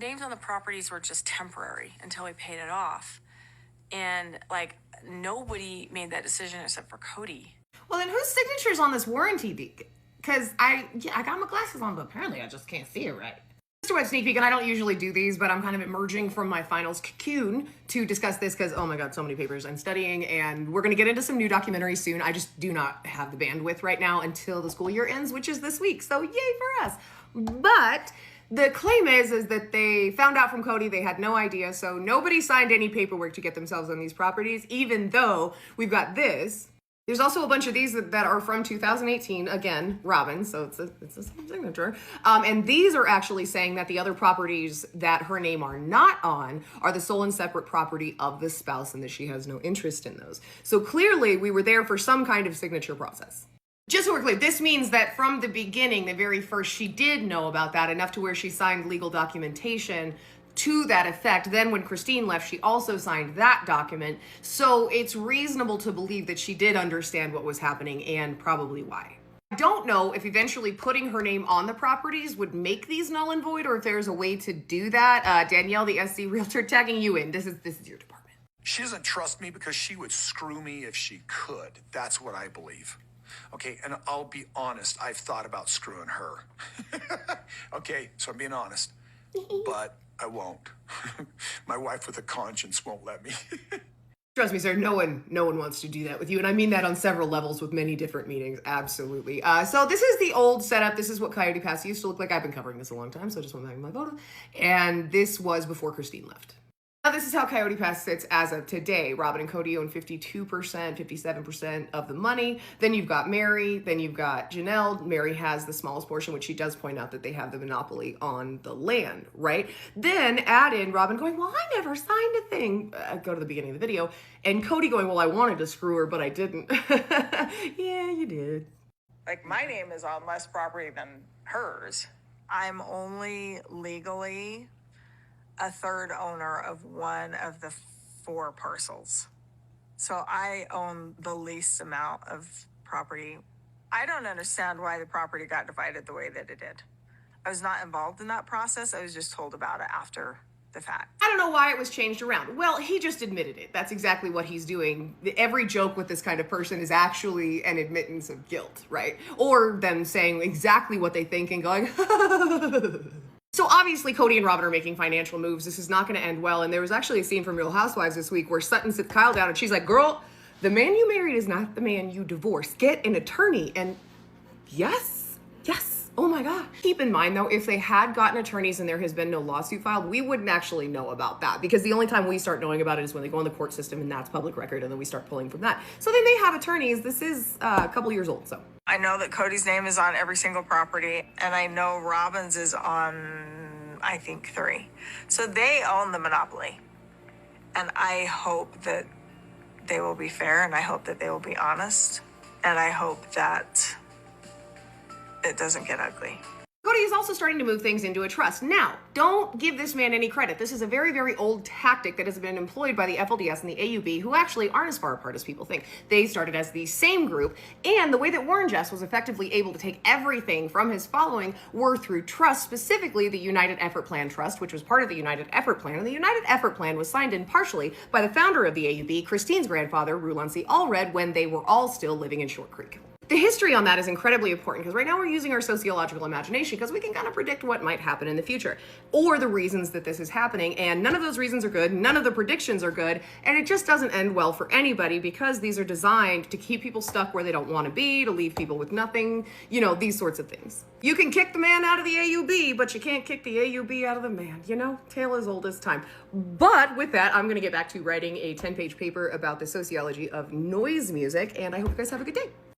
names on the properties were just temporary until we paid it off. And like nobody made that decision except for Kody. Well, then whose signature's on this warranty? Because I got my glasses on, but apparently I just can't see it right. Just a web sneak peek, and I don't usually do these, but I'm kind of emerging from my finals cocoon to discuss this because, oh my god, so many papers I'm studying, and we're going to get into some new documentaries soon. I just do not have the bandwidth right now until the school year ends, which is this week, so yay for us. But the claim is that they found out from Kody, they had no idea, so nobody signed any paperwork to get themselves on these properties, even though we've got this. There's also a bunch of these that are from 2018, again, Robyn, so it's the same signature. And these are actually saying that the other properties that her name are not on are the sole and separate property of the spouse and that she has no interest in those. So clearly we were there for some kind of signature process. Just so we're clear, this means that from the beginning, the very first, she did know about that enough to where she signed legal documentation to that effect. Then when Christine left, she also signed that document. So it's reasonable to believe that she did understand what was happening and probably why. I don't know if eventually putting her name on the properties would make these null and void or if there's a way to do that. Danielle, the SC Realtor, tagging you in. This is your department. She doesn't trust me because she would screw me if she could. That's what I believe. Okay, and I'll be honest, I've thought about screwing her. Okay, so I'm being honest, but I won't. My wife with a conscience won't let me. Trust me, sir, no one wants to do that with you. And I mean that on several levels with many different meetings. Absolutely. So this is the old setup. This is what Coyote Pass used to look like. I've been covering this a long time, so I just went back in my photo. And this was before Christine left. Now, this is how Coyote Pass sits as of today. Robyn and Kody own 52%, 57% of the money. Then you've got Meri. Then you've got Janelle. Meri has the smallest portion, which she does point out that they have the monopoly on the land, right? Then add in Robyn going, well, I never signed a thing. Go to the beginning of the video. And Kody going, well, I wanted to screw her, but I didn't. Yeah, you did. Like, my name is on less property than hers. I'm only legally a third owner of one of the 4 parcels. So I own the least amount of property. I don't understand why the property got divided the way that it did. I was not involved in that process. I was just told about it after the fact. I don't know why it was changed around. Well, he just admitted it. That's exactly what he's doing. Every joke with this kind of person is actually an admittance of guilt, right? Or them saying exactly what they think and going, So obviously Kody and Robyn are making financial moves. This is not going to end well. And there was actually a scene from Real Housewives this week where Sutton sits Kyle down and she's like, girl, the man you married is not the man you divorced. Get an attorney. And yes. Oh my God. Keep in mind though, if they had gotten attorneys and there has been no lawsuit filed, we wouldn't actually know about that because the only time we start knowing about it is when they go in the court system and that's public record and then we start pulling from that. So they may have attorneys. This is a couple years old, so. I know that Kody's name is on every single property, and I know Robyn's is on, I think, 3. So they own the monopoly. And I hope that they will be fair, and I hope that they will be honest, and I hope that it doesn't get ugly. Kody is also starting to move things into a trust. Now, don't give this man any credit. This is a very, very old tactic that has been employed by the FLDS and the AUB, who actually aren't as far apart as people think. They started as the same group, and the way that Warren Jeffs was effectively able to take everything from his following were through trust, specifically the United Effort Plan Trust, which was part of the United Effort Plan, and the United Effort Plan was signed in partially by the founder of the AUB, Christine's grandfather, Rulon C. Allred, when they were all still living in Short Creek. The history on that is incredibly important because right now we're using our sociological imagination because we can kind of predict what might happen in the future or the reasons that this is happening, and none of those reasons are good, none of the predictions are good, and it just doesn't end well for anybody because these are designed to keep people stuck where they don't want to be, to leave people with nothing, you know, these sorts of things. You can kick the man out of the AUB, but you can't kick the AUB out of the man, you know? Tale as old as time. But with that, I'm going to get back to writing a 10-page paper about the sociology of noise music, and I hope you guys have a good day.